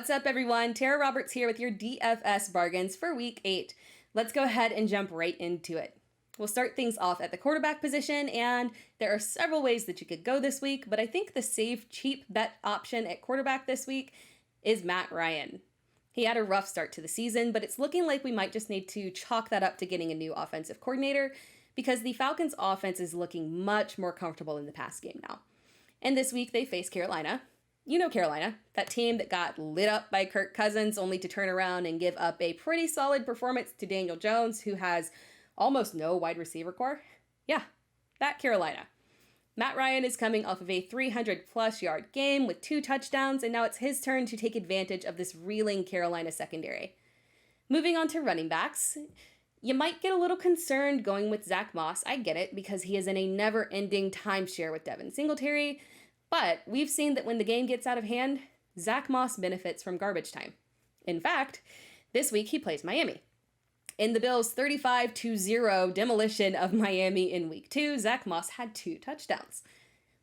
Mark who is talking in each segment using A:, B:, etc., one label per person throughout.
A: What's up, everyone? Tera Roberts here with your DFS Bargains for Week 8. Let's go ahead and jump right into it. We'll start things off at the quarterback position, and there are several ways that you could go this week, but I think the safe, cheap bet option at quarterback this week is Matt Ryan. He had a rough start to the season, but it's looking like we might just need to chalk that up to getting a new offensive coordinator because the Falcons' offense is looking much more comfortable in the pass game now. And this week they face Carolina. You know Carolina, that team that got lit up by Kirk Cousins only to turn around and give up a pretty solid performance to Daniel Jones, who has almost no wide receiver core. Yeah, that Carolina. Matt Ryan is coming off of a 300-plus yard game with 2 touchdowns, and now it's his turn to take advantage of this reeling Carolina secondary. Moving on to running backs, you might get a little concerned going with Zach Moss. I get it, because he is in a never-ending timeshare with Devin Singletary, but we've seen that when the game gets out of hand, Zach Moss benefits from garbage time. In fact, this week he plays Miami. In the Bills' 35-0 demolition of Miami in Week 2, Zach Moss had 2 touchdowns.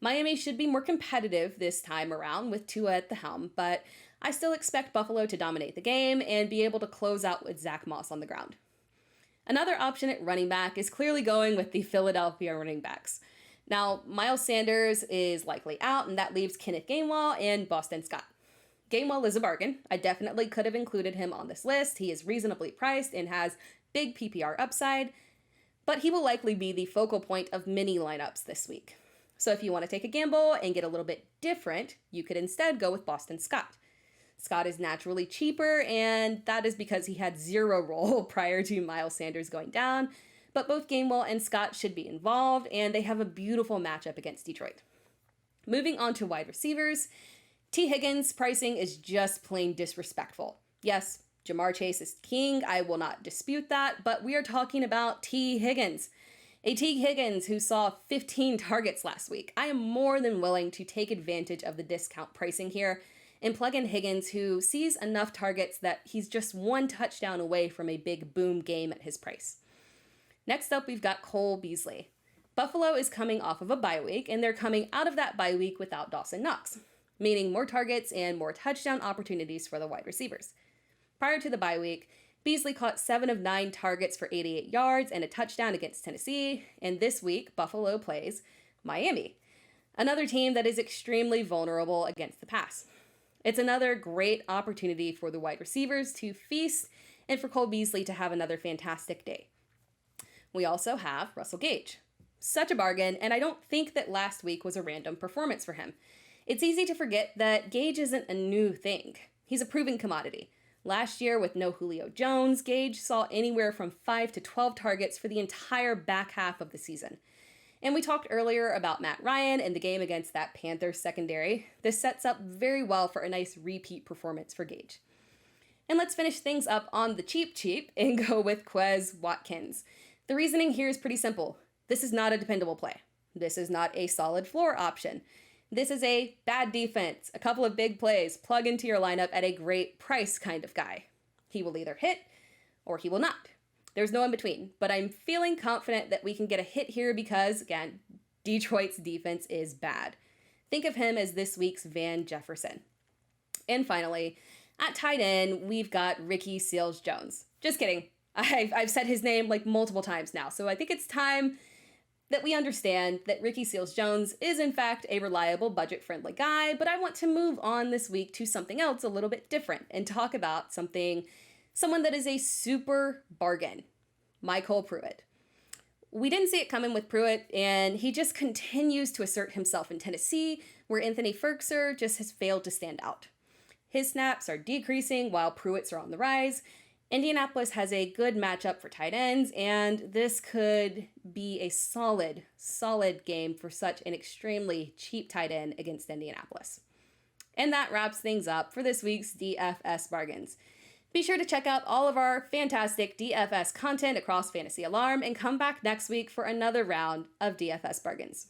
A: Miami should be more competitive this time around with Tua at the helm, but I still expect Buffalo to dominate the game and be able to close out with Zach Moss on the ground. Another option at running back is clearly going with the Philadelphia running backs. Now, Miles Sanders is likely out, and that leaves Kenneth Gainwell and Boston Scott. Gainwell is a bargain. I definitely could have included him on this list. He is reasonably priced and has big PPR upside, but he will likely be the focal point of many lineups this week. So if you want to take a gamble and get a little bit different, you could instead go with Boston Scott. Scott is naturally cheaper, and that is because he had 0 role prior to Miles Sanders going down, but both Gainwell and Scott should be involved, and they have a beautiful matchup against Detroit. Moving on to wide receivers, T. Higgins' pricing is just plain disrespectful. Yes, Jamar Chase is king, I will not dispute that, but we are talking about T. Higgins. A T. Higgins who saw 15 targets last week. I am more than willing to take advantage of the discount pricing here and plug in Higgins, who sees enough targets that he's just 1 touchdown away from a big boom game at his price. Next up, we've got Cole Beasley. Buffalo is coming off of a bye week, and they're coming out of that bye week without Dawson Knox, meaning more targets and more touchdown opportunities for the wide receivers. Prior to the bye week, Beasley caught 7 of 9 targets for 88 yards and a touchdown against Tennessee, and this week, Buffalo plays Miami, another team that is extremely vulnerable against the pass. It's another great opportunity for the wide receivers to feast and for Cole Beasley to have another fantastic day. We also have Russell Gage. Such a bargain, and I don't think that last week was a random performance for him. It's easy to forget that Gage isn't a new thing. He's a proven commodity. Last year, with no Julio Jones, Gage saw anywhere from 5 to 12 targets for the entire back half of the season. And we talked earlier about Matt Ryan and the game against that Panthers secondary. This sets up very well for a nice repeat performance for Gage. And let's finish things up on the cheap and go with QUEZ Watkins. The reasoning here is pretty simple. This is not a dependable play. This is not a solid floor option. This is a bad defense, a couple of big plays, plug into your lineup at a great price kind of guy. He will either hit or he will not. There's no in between, but I'm feeling confident that we can get a hit here because, again, Detroit's defense is bad. Think of him as this week's Van Jefferson. And finally, at tight end, we've got Ricky Seals-Jones. Just kidding. I've said his name like multiple times now, so I think it's time that we understand that Ricky Seals-Jones is in fact a reliable, budget-friendly guy, but I want to move on this week to something else a little bit different and talk about someone that is a super bargain, Michael Pruitt. We didn't see it coming with Pruitt, and he just continues to assert himself in Tennessee, where Anthony Firkser just has failed to stand out. His snaps are decreasing while Pruitt's are on the rise. Indianapolis has a good matchup for tight ends, and this could be a solid game for such an extremely cheap tight end against Indianapolis. And that wraps things up for this week's DFS Bargains. Be sure to check out all of our fantastic DFS content across Fantasy Alarm and come back next week for another round of DFS Bargains.